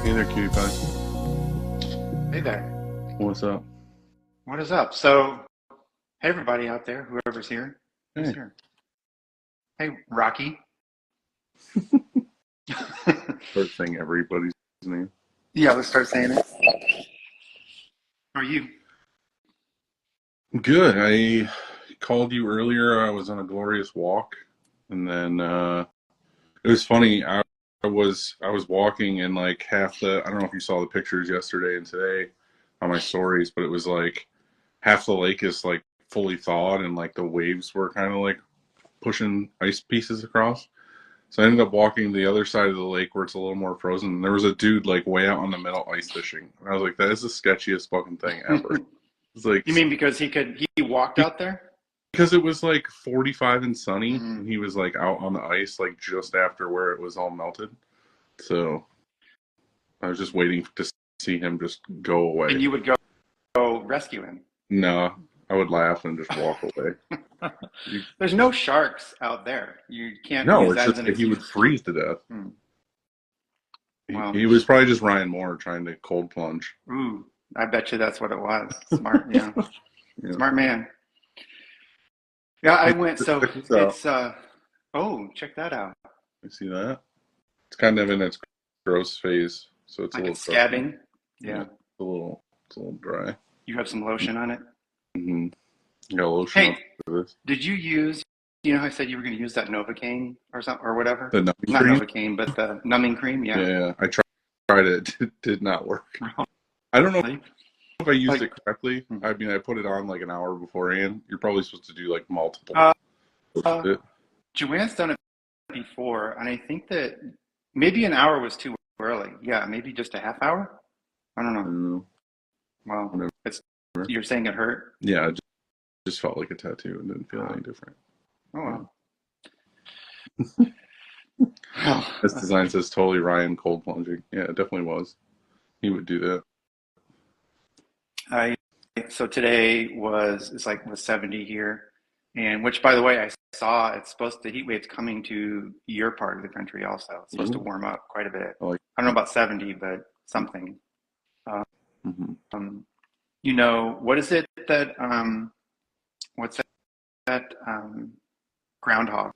Hey there, cutie pie. Hey there. What's up? What is up? So, hey everybody out there, whoever's here. Who's Hey. here? Hey, Rocky. Start saying everybody's name. Yeah, let's start saying it. How are you? Good. I called you earlier. I was on a glorious walk, and then it was funny. I was walking, and like half the I don't know if you saw the pictures yesterday and today on my stories, but it was like half the lake is like fully thawed, and like the waves were kind of like pushing ice pieces across. So I ended up walking the other side of the lake where it's a little more frozen. And there was a dude like way out on the middle ice fishing. And I was like, that is the sketchiest fucking thing ever. It's like You mean because he walked out there? because it was like 45 and sunny, Mm. and he was like out on the ice like just after where it was all melted. So I was just waiting to see him just go And away. you would go rescue him. No, I would laugh and just walk away. There's no sharks out there. You can't No, use it's that as just an that he would excuse. freeze to death. Hmm. He, Well, he was probably just Ryan Moore trying to cold plunge. ooh, I bet you that's what it was. Smart, yeah. Yeah. Smart man. Yeah, I Hey, went. So check this out. it's oh, check that out. You see that? It's kind of in its growth phase, so it's a Like little it's crusty. scabbing. Yeah, Yeah. it's a little dry. You have some lotion on it. Mm-hmm. Got lotion Hey, up for this. did you use, you know, how I said you were going to use that Novocaine or something or whatever? The numbing Not cream? Novocaine, but the numbing cream. Yeah. Yeah, I tried it. It did not work. I don't know Really? if I used Like, it correctly. hmm. I mean, I put it on like an hour beforehand. You're probably supposed to do like multiple. uh, Of it. Joanne's done it before, and I think that maybe an hour was too early. Yeah, maybe just a half hour. I don't I know. don't know. Well, Whatever. it's you're saying it hurt. Yeah, it just felt like a tattoo and didn't feel Oh, any different. oh Yeah. well. Oh, This design says totally Ryan cold plunging. Yeah, it definitely was. He would do that. I so today was 70 here, and which by the way I saw it's supposed the heat wave's coming to your part of the country also. It's supposed to Ooh, warm up quite a bit. I like I don't know that. about 70, but something. Mm-hmm. You know what is it that what's that groundhog?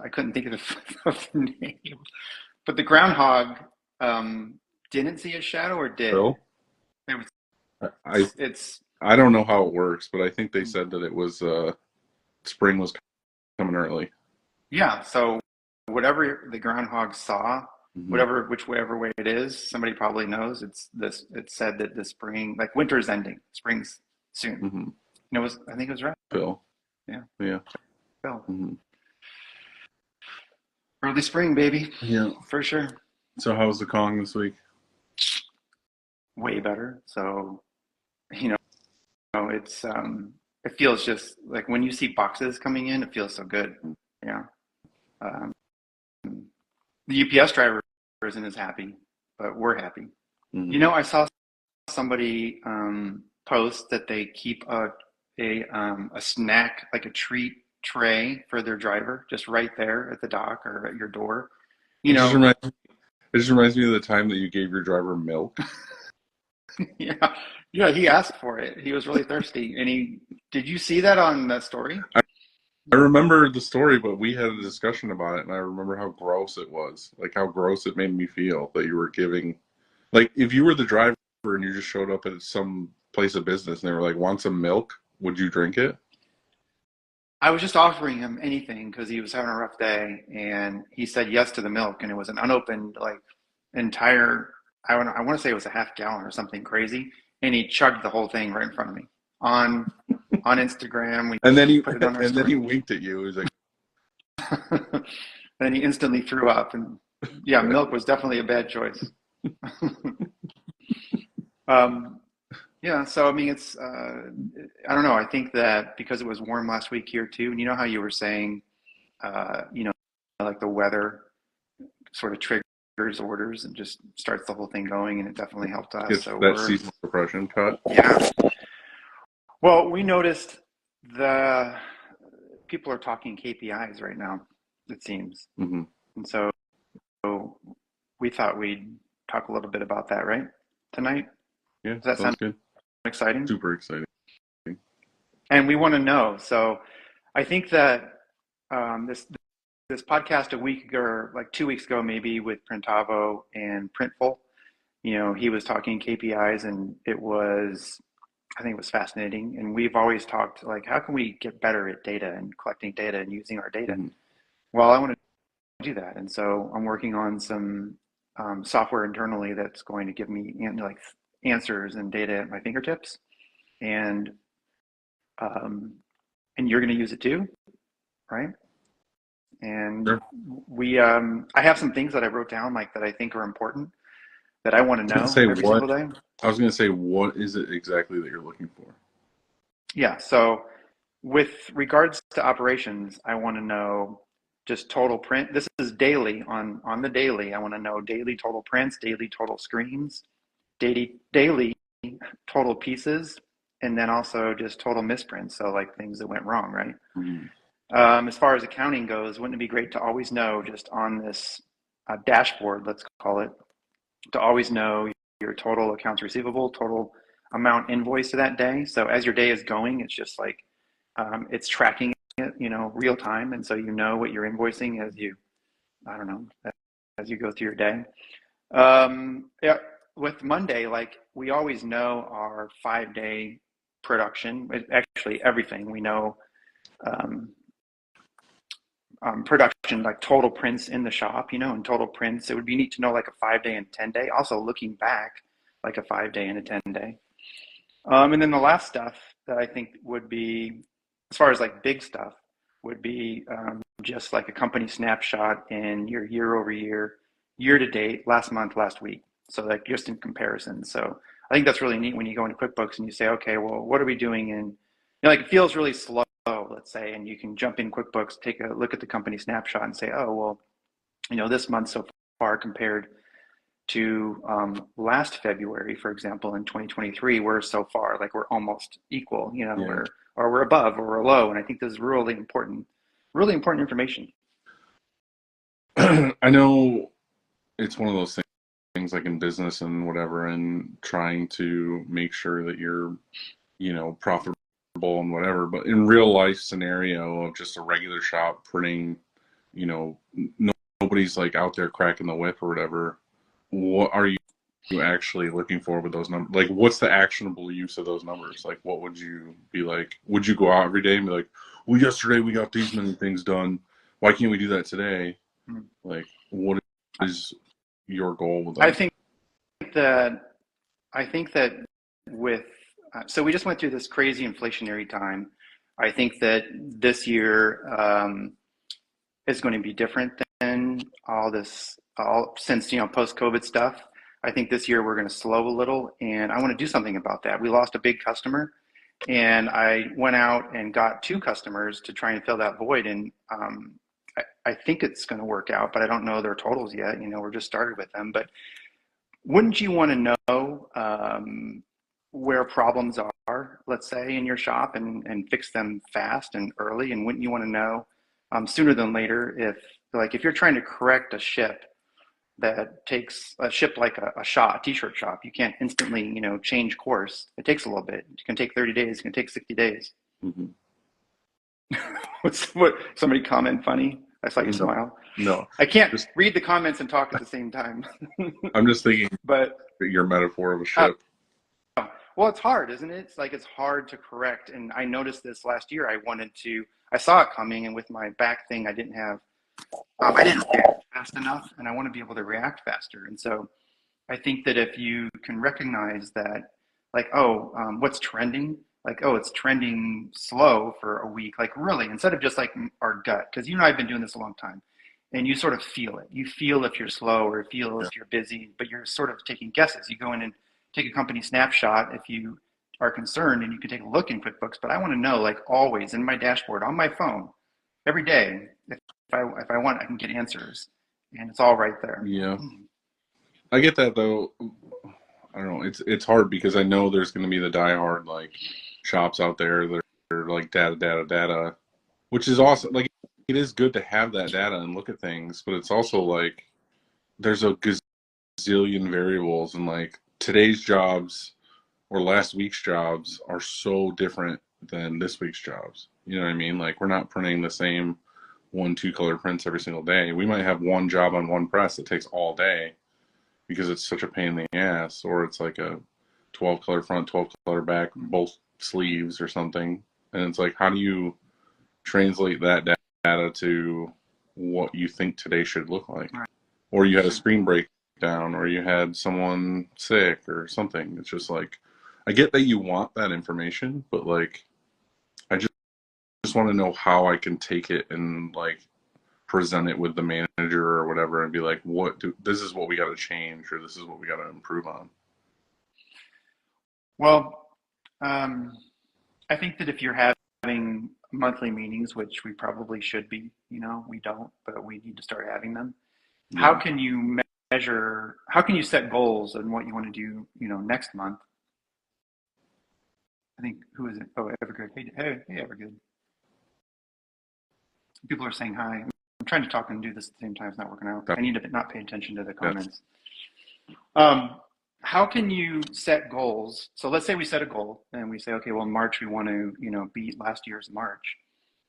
I couldn't think of of the name, but the groundhog didn't see a shadow or did. Phil? It was I it's I don't know how it works, but I think they said that it was spring was coming early. Yeah, so whatever the groundhog saw, Hmm. whichever way it is, somebody probably knows. It said that the spring, like winter's ending, spring's soon. Hmm. And I think it was right. Phil. Yeah, Yeah. Phil. Hmm. Early spring, baby, Yeah. for sure. So how was the Kong this week? Way better. So, you it's it feels just like when you see boxes coming in, it feels so good. Yeah. Um, the UPS driver isn't as happy, but we're happy. You Hmm. know, I saw somebody post that they keep a snack like a treat tray for their driver just right there at the dock or at your door. You It just know, reminds it just reminds me of the time that you gave your driver milk. yeah, yeah. He asked for it. He was really thirsty, and he did. You see that on the story? I, I remember the story, but we had a discussion about it, and I remember how gross it was. Like how gross it made me feel that you were giving. Like if you were the driver and you just showed up at some place of business and they were like, "Want some milk?" Would you drink it? I was just offering him anything because he was having a rough day, and he said yes to the milk, and it was an unopened like entire. I want to say it was a half gallon or something crazy, and he chugged the whole thing right in front of me on on Instagram. We And then he put it on our and then he story. winked at you. He was like, Then he instantly threw up, and yeah, milk was definitely a bad choice. um, yeah, so I mean, I don't know. I think that because it was warm last week here too, and you know how you were saying, you know, like the weather sort of triggers orders and just starts the whole thing going, and it definitely helped us. "Gets So that seasonal depression cut." yeah. Well, we noticed the people are talking KPIs right now, it seems. Hmm. And so we thought we'd talk a little bit about that, right? Tonight? Yeah, Does that sounds sound good. exciting? Super exciting. And we want to know. So I think that this podcast a week or like 2 weeks ago, maybe with Printavo and Printful, he was talking KPIs, and I think it was fascinating. And we've always talked like, how can we get better at data and collecting data and using our data? Mm-hmm. Well, I want to do that, and so I'm working on some software internally that's going to give me like answers and data at my fingertips, and um, and you're going to use it too, right? And Sure. I have some things that I wrote down like that I think are important that I want to I was gonna know say every what single day. I was gonna say what is it exactly that you're looking for? Yeah. So with regards to operations, I want to know just total print. This is daily on the daily. I want to know daily total prints, daily total screens, daily total pieces, and then also just total misprints. So like things that went wrong, right? Mm-hmm. As far as accounting goes, wouldn't it be great to always know just on this dashboard, let's call it, to always know your total accounts receivable, total amount invoiced to that day. So as your day is going, it's just like it's tracking it, real time, and so you know what you're invoicing I don't know, as you go through your day. Yeah, with Monday, like we always know our 5-day production. Actually, everything we know. Um, Production, like total prints in the shop, and total prints. It would be neat to know like a 5-day and 10-day. Also looking back, like a 5-day and a 10-day. And then the last stuff that I think would be, as far as like big stuff, would be just like a company snapshot in your year over year, year to date, last month, last week. So like just in comparison. So I think that's really neat when you go into QuickBooks and you say, okay, well, what are we doing in, like it feels really slow, let's say, and you can jump in QuickBooks, take a look at the company snapshot and say, oh, well, this month so far compared to last February, for example, in 2023, we're so far like we're almost equal, Yeah. we're above or we're low, and I think this is really important information. I know it's one of those things like in business and whatever, and trying to make sure that you're, profitable and whatever. But in real life scenario of just a regular shop printing, nobody's like out there cracking the whip or whatever. What are you actually looking for with those numbers? Like, what's the actionable use of those numbers? Like, what would you be like? Would you go out every day and be like, well, yesterday we got these many things done. Why can't we do that today? Like, what is your goal with I that? think that I think that with so we just went through this crazy inflationary time. I think that this year is going to be different than all since post-COVID stuff. I think this year we're going to slow a little, and I want to do something about that. We lost a big customer, and I went out and got 2 customers to try and fill that void. And I think it's going to work out, but I don't know their totals yet. We're just started with them. But wouldn't you want to know where problems are, let's say, in your shop and fix them fast and early? And wouldn't you want to know sooner than later if you're trying to correct a ship that takes a ship like a shop, a t-shirt shop, you can't instantly, change course. It takes a little bit. It can take 30 days. It can take 60 days. Mm-hmm. What somebody comment funny? I saw you smile. No, I can't just read the comments and talk at the same time. I'm just thinking But your metaphor of a uh, ship. well, it's hard, isn't it? It's hard to correct. And I noticed this last year. I saw it coming, and with my back thing, I didn't react fast enough, and I want to be able to react faster. And so I think that if you can recognize that, like, what's trending? Like, it's trending slow for a week. Like, really, instead of just like our gut, because I've been doing this a long time, and you sort of feel it. You feel if you're slow or feel if you're busy, but you're sort of taking guesses. You go in and take a company snapshot if you are concerned, and you can take a look in QuickBooks. But I want to know, like, always in my dashboard on my phone, every day, if I want, I can get answers, and it's all right there. Yeah, I get that though. I don't know. It's hard because I know there's going to be the diehard like shops out there that are like data, which is awesome. Like it is good to have that data and look at things, but it's also like there's a zillion variables, and like today's jobs or last week's jobs are so different than this week's jobs. You know what I mean? Like we're not printing the same 1, 2 color prints every single day. We might have one job on one press that takes all day because it's such a pain in the ass, or it's like a 12 color front, 12 color back, both sleeves or something. And it's like, how do you translate that data to what you think today should look like? Right. Or you had a screen breakdown, or you had someone sick or something. It's just like, I get that you want that information, but like, I just want to know how I can take it and like present it with the manager or whatever and be like, this is what we got to change, or this is what we got to improve on. Well, I think that if you're having monthly meetings, which we probably should be, we don't, but we need to start having them. Yeah. How can you measure, how can you set goals and what you want to do, next month? I think, who is it? Oh, Evergood. Hey, Evergood. People are saying hi. I'm trying to talk and do this at the same time. It's not working out. I need to not pay attention to the comments. How can you set goals? So let's say we set a goal and we say, okay, well, in March, we want to, beat last year's March.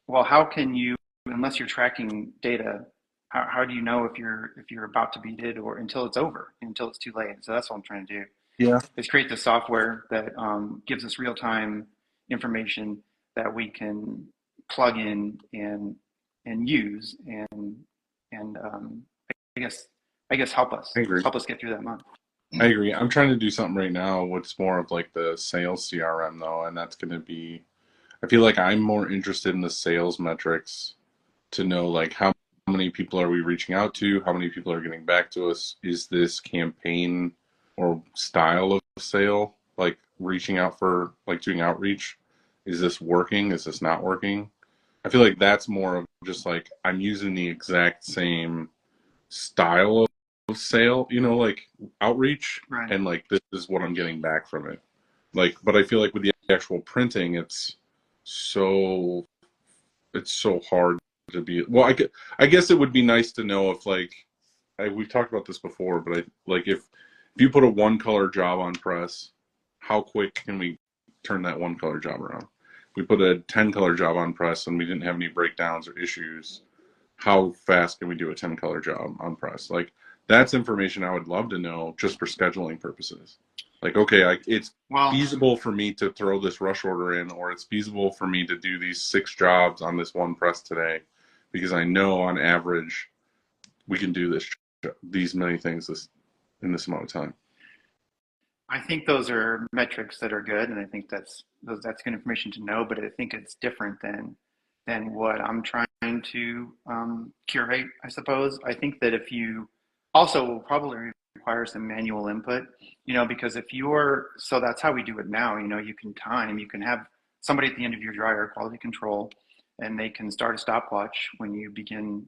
Well, how can you, unless you're tracking data, how do you know if you're about to beat it, or until it's over, until it's too late? So that's what I'm trying to do. Yeah. Is create the software that gives us real-time information that we can plug in and use and I guess help us get through that month. I agree. I'm trying to do something right now what's more of like the sales CRM though, and that's going to be, I feel like I'm more interested in the sales metrics to know like how many people are we reaching out to, how many people are getting back to us, is this campaign or style of sale, like reaching out for like doing outreach, is this working, is this not working? I feel like that's more of just like I'm using the exact same style of sale, like outreach, Right. and like this is what I'm getting back from it. Like, but I feel like with the actual printing, it's so hard to be. Well, I guess it would be nice to know if like we've talked about this before, but if you put a 1 color job on press, how quick can we turn that 1 color job around? We put a 10 color job on press and we didn't have any breakdowns or issues. How fast can we do a 10 color job on press? Like that's information I would love to know just for scheduling purposes. Like, okay, it's feasible for me to throw this rush order in, or it's feasible for me to do these 6 jobs on this one press today, because I know on average we can do these many things in this amount of time. I think those are metrics that are good, and I think that's good information to know. But I think it's different than what I'm trying to curate, I suppose. I think that if you also will probably require some manual input, because so that's how we do it now. You can have somebody at the end of your dryer, quality control, and they can start a stopwatch when you begin,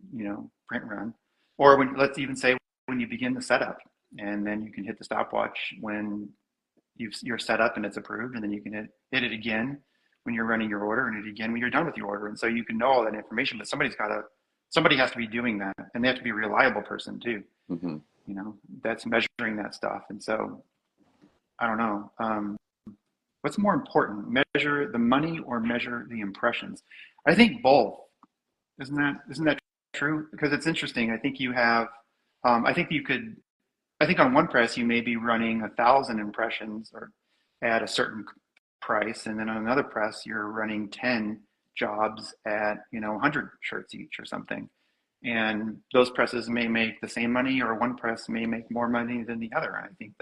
print run, or let's even say when you begin the setup. And then you can hit the stopwatch when you're set up and it's approved, and then you can hit it again when you're running your order, and hit it again when you're done with your order. And so you can know all that information, but somebody has to be doing that, and they have to be a reliable person too. Mm-hmm. That's measuring that stuff. And so I don't know. What's more important, measure the money or measure the impressions? I think both. Isn't that true? Because it's interesting. I think you have. I think on one press you may be running 1,000 impressions or at a certain price, and then on another press you're running 10 jobs at 100 shirts each or something. And those presses may make the same money, or one press may make more money than the other. And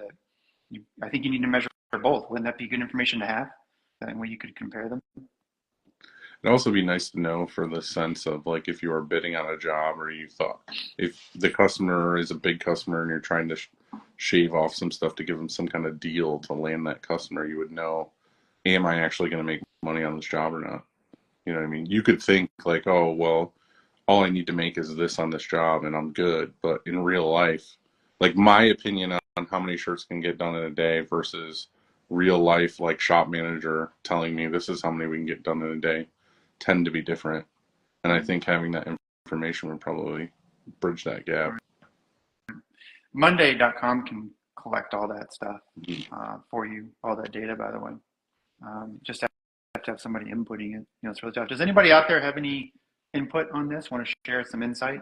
I think you need to measure both. Wouldn't that be good information to have? That way you could compare them. It'd also be nice to know for the sense of like if you are bidding on a job, or you thought if the customer is a big customer and you're trying to shave off some stuff to give them some kind of deal to land that customer, you would know, am I actually going to make money on this job or not? You know what I mean? You could think like, oh, well, all I need to make is this on this job and I'm good. But in real life, like my opinion on how many shirts can get done in a day versus real life, like shop manager telling me this is how many we can get done in a day, tend to be different. And I think having that information would probably bridge that gap. Monday.com can collect all that stuff for you, all that data, by the way. Just have to have somebody inputting it. It's really tough. Does anybody out there have any input on this? Want to share some insight?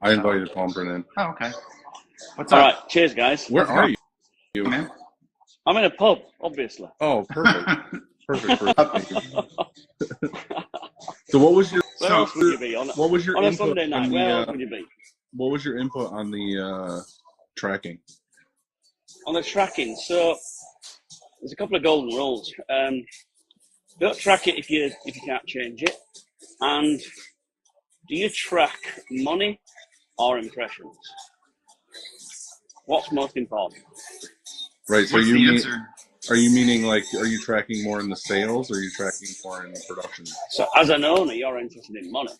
I invited Palmer in. Oh, okay. What's All up? right, cheers, guys. Where are you? Man. I'm in a pub, obviously. Oh, perfect. Perfect. So what was your Where else would you be on a input Sunday night? on Where the, else would you be? what was your input on the tracking? On the tracking, so there's a couple of golden rules. Don't track it if you can't change it. And do you track money or impressions? What's most important? Right. So What's the answer? are you meaning like, are you tracking more in the sales or are you tracking more in production? So as an owner, you're interested in money.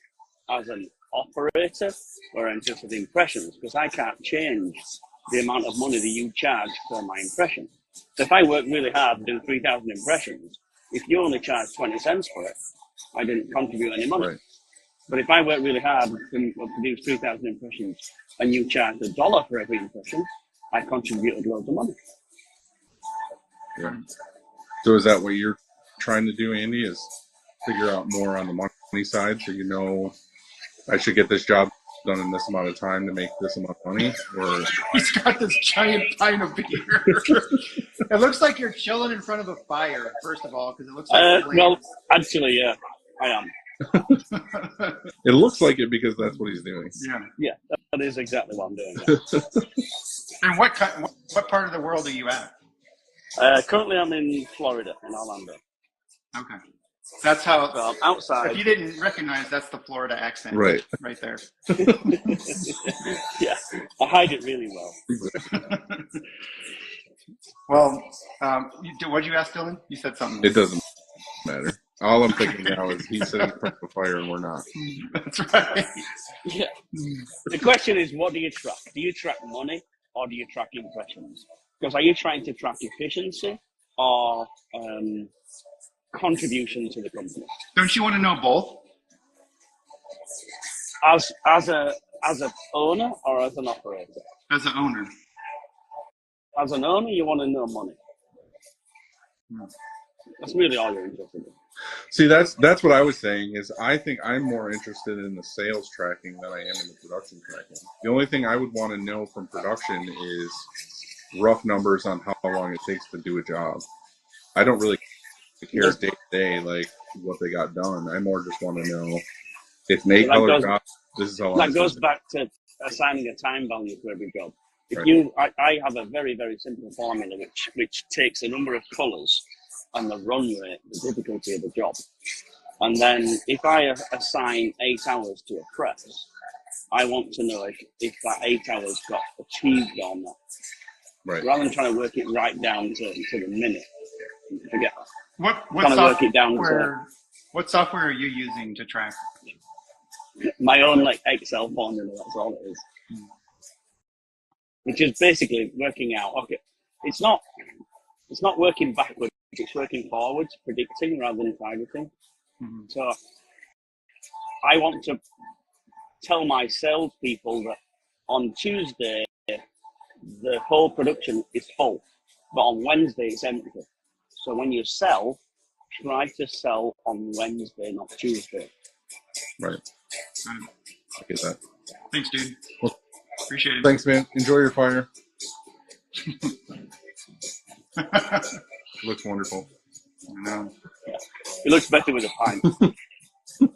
As an operator, we're interested in impressions because I can't change the amount of money that you charge for my impression. So if I work really hard to do 3,000 impressions, if you only charge 20 cents for it, I didn't contribute any money. Right. But if I work really hard to produce 3,000 impressions and you charge $1 for every impression, I contributed loads of money. Yeah. So is that what you're trying to do, Andy, is figure out more on the money side so you know I should get this job done in this amount of time to make this amount of money? Or He's got this giant pint of beer. It looks like you're chilling in front of a fire, first of all, because it looks like Well, actually, yeah, I am. it looks like it because that's what he's doing. Yeah, that is exactly what I'm doing. Yeah. And what part of the world are you at? Currently, I'm in Florida, in Orlando. Okay. That's how, So I'm outside. if you didn't recognize, that's the Florida accent. Right. Right there. Yeah, I hide it really well. Well, what'd you ask, Dylan? You said something. It doesn't matter. All I'm thinking now is he's sitting in front of a fire and we're not. That's right. Yeah. The question is, what do you track? Do you track money or do you track impressions? Because are you trying to track efficiency or contribution to the company? Don't you want to know both? As a owner or as an operator? As an owner. As an owner, you want to know money. That's really all you're interested in. See, that's what I was saying is I think I'm more interested in the sales tracking than I am in the production tracking. The only thing I would want to know from production is rough numbers on how long it takes to do a job. I don't really care day to day like what they got done. I more just want to know if an 8-color job, this is how long. That goes back to assigning a time value to every job. If Right. I have a very, very simple formula which takes a number of colours and the run rate, the difficulty of the job. And then if I assign 8 hours to a press, I want to know if that 8 hours got achieved or not. Right. Rather than trying to work it right down to the minute. Forget that. What Trying to work it down what software are you using to track? my own like Excel formula, that's all it is. Which is basically working out, okay, it's not working backwards, it's working forwards, predicting rather than targeting. Mm-hmm. So I want to tell my salespeople that on Tuesday the whole production is full, but on Wednesday it's empty. So when you sell, try to sell on Wednesday, not Tuesday. Right. I get that. Thanks, dude. Well, appreciate it. Thanks, man. Enjoy your fire. Looks wonderful. I know. Yeah. It looks better with a pint.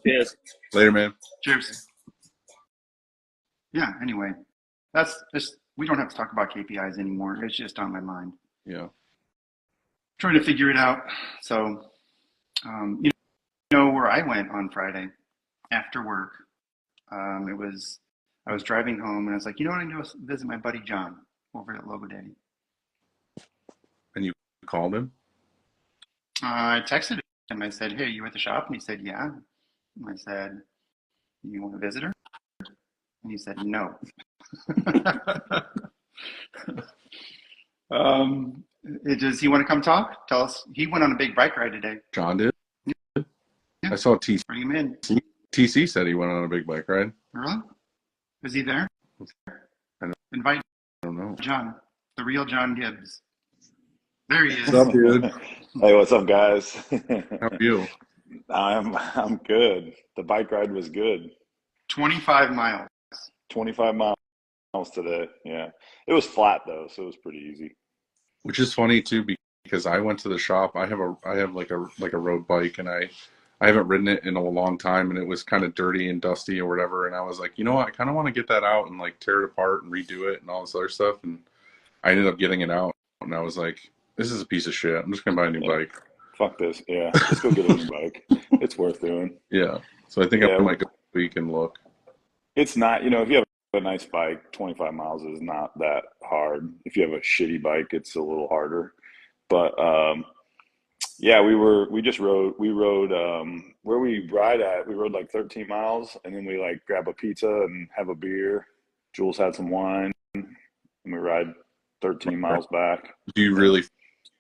Cheers. Later, man. Cheers. Yeah, anyway, that's just, we don't have to talk about KPIs anymore. It's just on my mind. Yeah. Trying to figure it out. So, you know where I went on Friday after work. I was driving home and I was like, you know what, I can go visit my buddy John over at Logo Daddy. And you called him? I texted him. I said, hey, you at the shop? And he said, yeah. And I said, you want to visit her? And he said, no. Does he want to come talk? Tell us. He went on a big bike ride today. John did? Yeah. I saw TC. Bring him in. TC said he went on a big bike ride. Really? Was he there? I know. Invite don't know. John, the real John Gibbs. There he What's is. up, dude? Hey, what's up, guys? How are you? I'm good. The bike ride was good. 25 miles. 25 miles today. Yeah. It was flat though, so it was pretty easy. Which is funny too, because I went to the shop. I have like a road bike, and I haven't ridden it in a long time, and it was kind of dirty and dusty or whatever. And I was like, you know what? I kind of want to get that out and like tear it apart and redo it and all this other stuff. And I ended up getting it out, and I was like, this is a piece of shit. I'm just gonna buy a new Yeah. bike. Fuck this. Yeah. Let's go get a new bike. It's worth doing. Yeah. So I think I Yeah. might go this week and look. It's not, if you have a nice bike, 25 miles is not that hard. If you have a shitty bike, it's a little harder. But yeah, we rode where we ride at, we rode like 13 miles and then we like grab a pizza and have a beer. Jules had some wine and we ride 13 miles back. Do you Yeah. really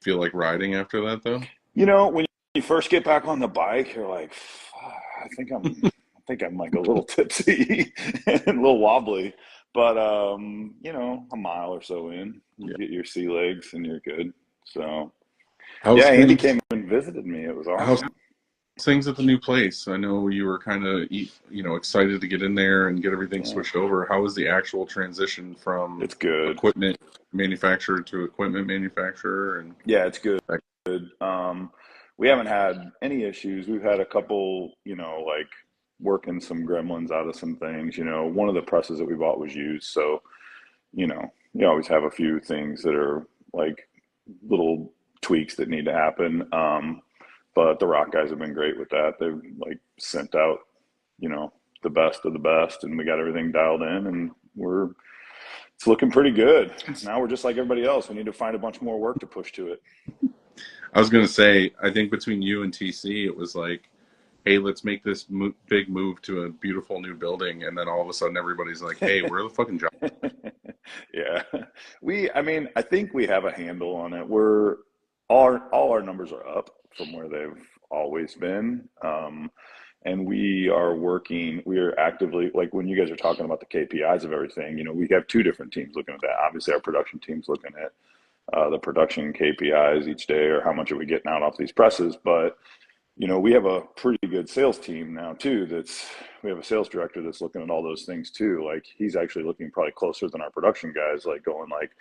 feel like riding after that though? When you first get back on the bike, you're like, I think I'm like a little tipsy and a little wobbly. But a mile or so in, you Yeah. get your sea legs and you're good. So How's yeah, Andy things? came and visited me. It was How's awesome. things at the new place? I know you were kind of, excited to get in there and get everything Yeah, switched over. How was the actual transition from it's good. equipment manufacturer to equipment manufacturer? And Yeah, it's good. that, We haven't had any issues. We've had a couple, like working some gremlins out of some things. One of the presses that we bought was used, so you always have a few things that are like little tweaks that need to happen. But the rock guys have been great with that. They've like sent out, the best of the best, and we got everything dialed in, and it's looking pretty good. Now we're just like everybody else. We need to find a bunch more work to push to it. I was going to say, I think between you and TC, it was like, hey, let's make this big move to a beautiful new building. And then all of a sudden everybody's like, hey, where are the fucking jobs? Yeah, I think we have a handle on it. All our numbers are up from where they've always been. And we are actively, like when you guys are talking about the KPIs of everything, we have two different teams looking at that. Obviously our production team's looking at the production KPIs each day, or how much are we getting out off these presses. But we have a pretty good sales team now too. We have a sales director that's looking at all those things too. Like he's actually looking probably closer than our production guys, like going like,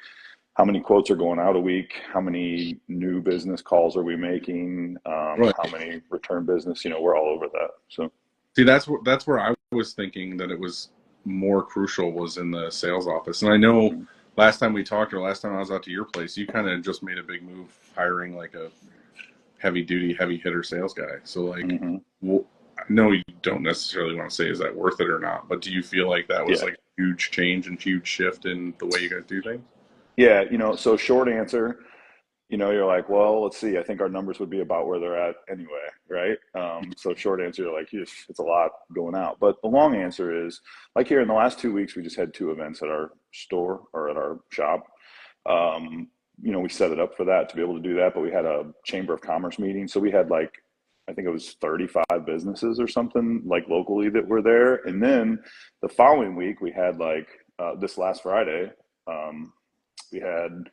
how many quotes are going out a week? How many new business calls are we making? Right. How many return business? We're all over that. So See, that's where I was thinking that it was more crucial, was in the sales office. And I know last time we talked, or last time I was out to your place, you kind of just made a big move hiring like a heavy duty, heavy hitter sales guy. So like, well, no, you don't necessarily want to say, is that worth it or not? But do you feel like that was yeah, like a huge change and huge shift in the way you guys do things? yeah. So short answer, you're like, well, let's see. I think our numbers would be about where they're at anyway, right? So short answer, you're like, it's a lot going out. But the long answer is, like here in the last 2 weeks, we just had two events at our store or at our shop. We set it up for that to be able to do that, but we had a Chamber of Commerce meeting. So we had like, I think it was 35 businesses or something like locally that were there. And then the following week we had like this last Friday, we had,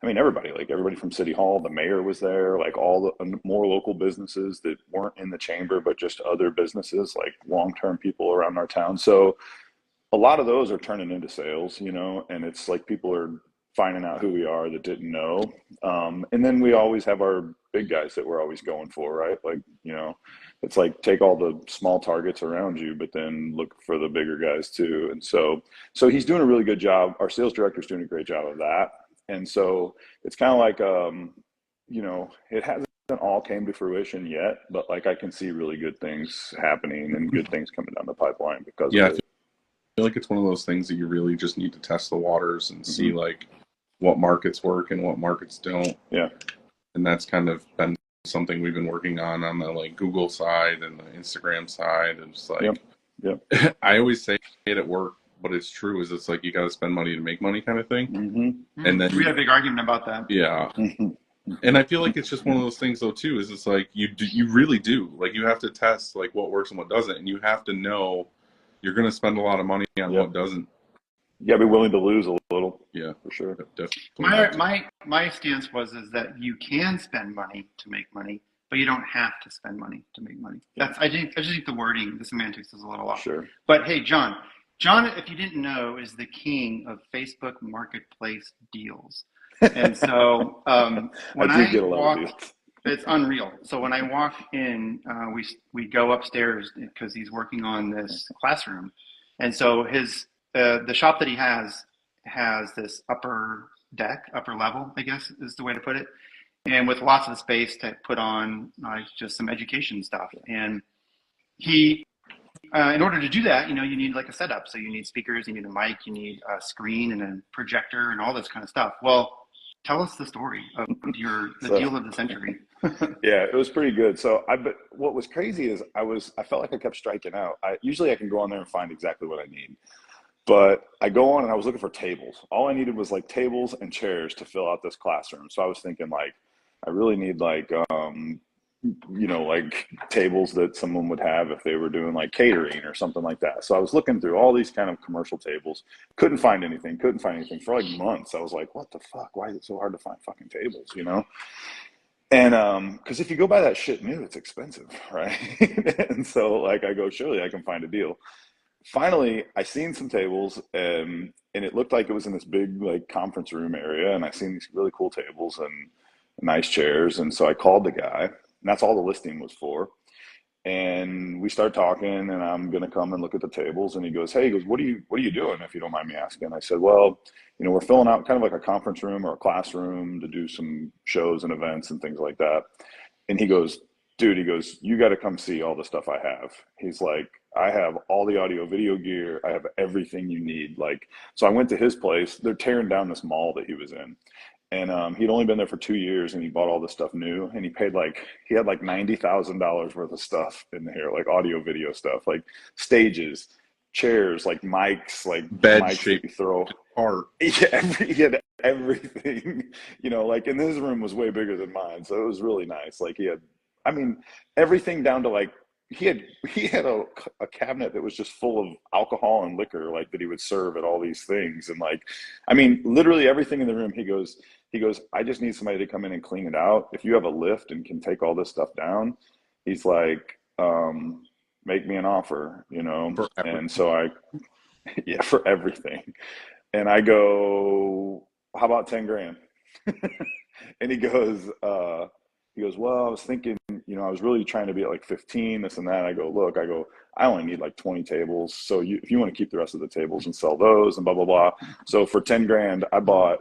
everybody from City Hall, the mayor was there, like all the more local businesses that weren't in the chamber, but just other businesses, like long-term people around our town. So a lot of those are turning into sales, and it's like people are finding out who we are that didn't know. And then we always have our big guys that we're always going for, right? Like, it's like take all the small targets around you, but then look for the bigger guys too. And so he's doing a really good job. Our sales director's doing a great job of that. And so it's kind of like, it hasn't all came to fruition yet, but like I can see really good things happening and good things coming down the pipeline because Yeah, of I it. feel like it's one of those things that you really just need to test the waters and see like what markets work and what markets don't. Yeah. And that's kind of been something we've been working on the like Google side and the Instagram side. And it's like, Yep. I always say it at work, but it's true, is it's like you got to spend money to make money kind of thing. And then We had a big argument about that. Yeah. And I feel like it's just one of those things though too, is it's like you really do, like you have to test like what works and what doesn't, and you have to know you're going to spend a lot of money on what doesn't. You gotta be willing to lose a little. Yeah, For sure. definitely. My stance is that you can spend money to make money, but you don't have to spend money to make money. I just think the wording, the semantics is a little off. Sure. But hey, John, if you didn't know, is the king of Facebook Marketplace deals. And so when I do get a I lot walk, of deals. it's unreal. So when I walk in, we go upstairs because he's working on this classroom, and so the shop that he has this upper level, I guess is the way to put it, and with lots of space to put on just some education stuff. And he, in order to do that, you need like a setup. So you need speakers, you need a mic, you need a screen and a projector and all this kind of stuff. Well, tell us the story of the deal of the century. Yeah, it was pretty good. So what was crazy is I felt like I kept striking out. Usually I can go on there and find exactly what I need. But I go on and I was looking for tables. All I needed was like tables and chairs to fill out this classroom. So I was thinking like, I really need like, like tables that someone would have if they were doing like catering or something like that. So I was looking through all these kind of commercial tables, couldn't find anything for like months. I was like, what the fuck? Why is it so hard to find fucking tables, And because if you go buy that shit new, it's expensive, right? And so like I go, surely I can find a deal. Finally, I seen some tables, and it looked like it was in this big like conference room area, and I seen these really cool tables and nice chairs, and so I called the guy, and that's all the listing was for. And we start talking, and I'm gonna come and look at the tables, and he goes, what are you doing, if you don't mind me asking? I said, well, we're filling out kind of like a conference room or a classroom to do some shows and events and things like that. And he goes, dude, you got to come see all the stuff I have. He's like, I have all the audio video gear. I have everything you need. Like, so I went to his place. They're tearing down this mall that he was in. And he'd only been there for 2 years, and he bought all this stuff new, and he had like $90,000 worth of stuff in there, like audio video stuff, like stages, chairs, like mics, like Bed mics shape that you throw. art. Yeah, he had everything, like, and his room was way bigger than mine. So it was really nice. Like everything down to like, he had a cabinet that was just full of alcohol and liquor, like that he would serve at all these things. And like, literally everything in the room, he goes, I just need somebody to come in and clean it out. If you have a lift and can take all this stuff down, he's like, make me an offer, And so yeah, for everything. And I go, how about 10 grand? And he goes, well, I was thinking, I was really trying to be at like 15, this and that. I go, I only need like 20 tables. So if you want to keep the rest of the tables and sell those and blah, blah, blah. So for 10 grand, I bought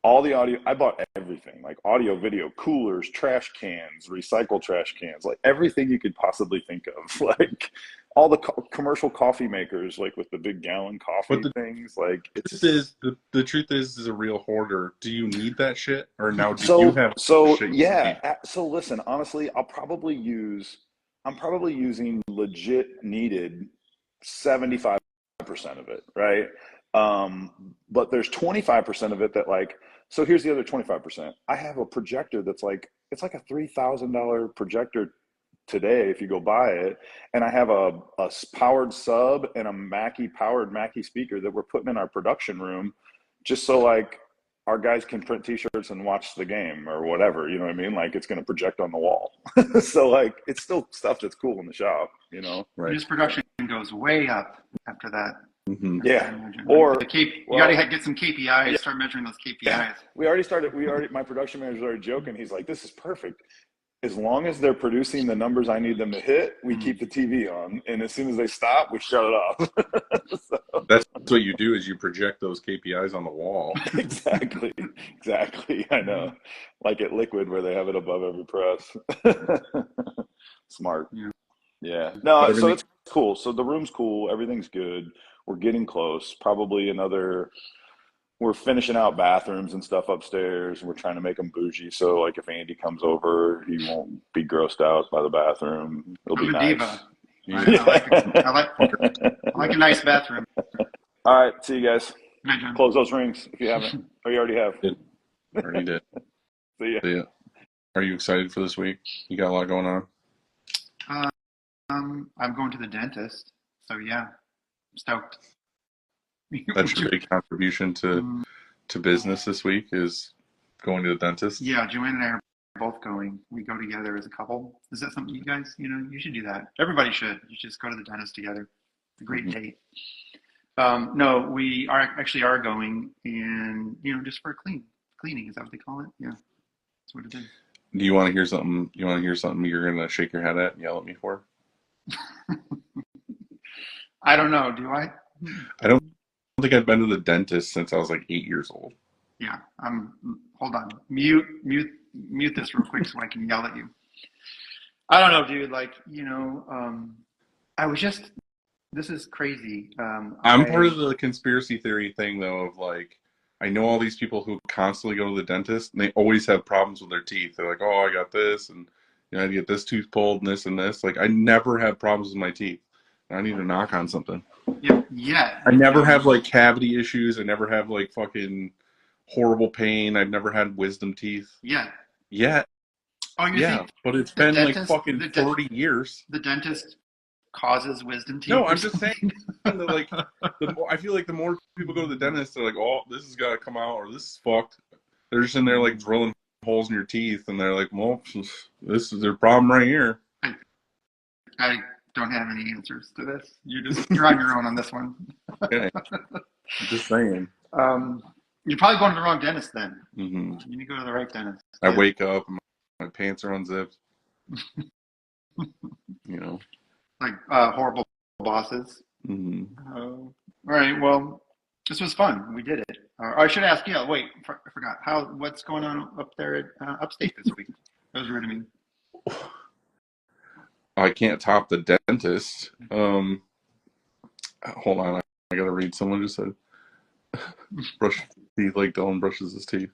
all the audio. I bought everything, like audio, video, coolers, trash cans, recycle trash cans, like everything you could possibly think of. Like all the commercial coffee makers, like with the big gallon coffee things. Like the truth is a real hoarder. Do you need that shit, or now do you have shit? Yeah. So listen, honestly, I'm probably using legit needed 75% of it, right? But there's 25% of it that like. So here's the other 25%. I have a projector that's like, it's like a $3,000 projector today if you go buy it, and I have a powered sub and a powered Mackie speaker that we're putting in our production room just so like our guys can print t-shirts and watch the game or whatever, you know what I mean? Like it's going to project on the wall. So like it's still stuff that's cool in the shop, Right. This production goes way up after that. Mm-hmm. Yeah. Or you gotta get some KPIs. Yeah. Start measuring those KPIs. Yeah. My production manager's already joking. He's like, this is perfect. As long as they're producing the numbers I need them to hit, we keep the TV on. And as soon as they stop, we shut it off. So. That's what you do, is you project those KPIs on the wall. Exactly. I know. Like at Liquid where they have it above every press. Smart. Yeah. No, so it's cool. So the room's cool. Everything's good. We're getting close. Probably we're finishing out bathrooms and stuff upstairs. We're trying to make them bougie. So like if Andy comes over, he won't be grossed out by the bathroom. It'll be nice. Diva. I like a nice bathroom. All right. See you guys. Good night, John. Close those rings if you haven't. Or you already have. Already did. See ya. Are you excited for this week? You got a lot going on? I'm going to the dentist. So yeah, I'm stoked. That's your big contribution to business this week is going to the dentist. Yeah, Joanne and I are both going. We go together as a couple. Is that something you guys, you should do that. Everybody should. You should just go to the dentist together. It's a great date. No, we are going, and just for a cleaning. Is that what they call it? Yeah, that's what it is. Do you want to hear something? You want to hear something you're gonna shake your head at and yell at me for? I don't know. Do I? I don't think I've been to the dentist since I was like 8 years old. Yeah. Hold on. Mute this real quick so I can yell at you. I don't know, dude. Like, I was just. This is crazy. I'm part of the conspiracy theory thing, though, of like, I know all these people who constantly go to the dentist, and they always have problems with their teeth. They're like, oh, I got this, and I had to get this tooth pulled, and this and this. Like, I never have problems with my teeth. I need to knock on something. Yeah. I never have, like, cavity issues. I never have, like, fucking horrible pain. I've never had wisdom teeth. Yeah. Oh, yeah, but it's been, like, fucking 30 years. The dentist causes wisdom teeth. No, I'm just saying that, like, I feel like the more people go to the dentist, they're like, oh, this has got to come out, or this is fucked. They're just in there, like, drilling holes in your teeth, and they're like, well, this is their problem right here. I don't have any answers to this. You're on your own on this one. Okay. I'm just saying. You're probably going to the wrong dentist then. Mm-hmm. You need to go to the right dentist. I wake up, and my pants are unzipped. Like horrible bosses. Mm-hmm. All right. Well, this was fun. We did it. I should ask. Yeah. Wait. I forgot. What's going on up there at upstate this week? That was rude of me. I can't top the dentist. Hold on. I gotta read. Someone just said, brush your teeth like Dylan brushes his teeth.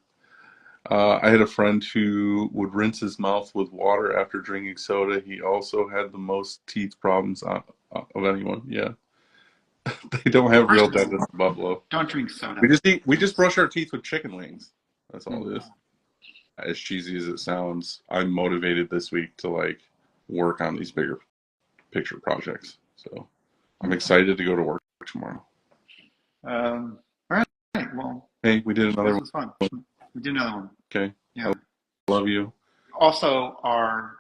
I had a friend who would rinse his mouth with water after drinking soda. He also had the most teeth problems of anyone. Yeah. They don't have real dentists in Buffalo. Don't drink soda. We just brush our teeth with chicken wings. That's all it is. As cheesy as it sounds, I'm motivated this week to like work on these bigger picture projects. So I'm excited to go to work tomorrow. All right. Well, hey, we did another one. This was fun. We did another one. Okay. Yeah. I love you. Also, our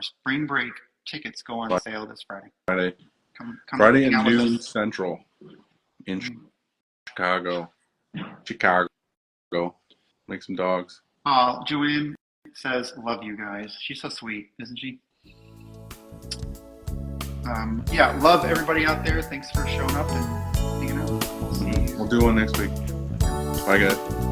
spring break tickets go on sale this Friday. Come Friday at noon Central in Chicago. Make some dogs. Joanne says, love you guys. She's so sweet, isn't she? Yeah, love everybody out there. Thanks for showing up and hanging out. We'll see you. We'll do one next week. Bye, guys.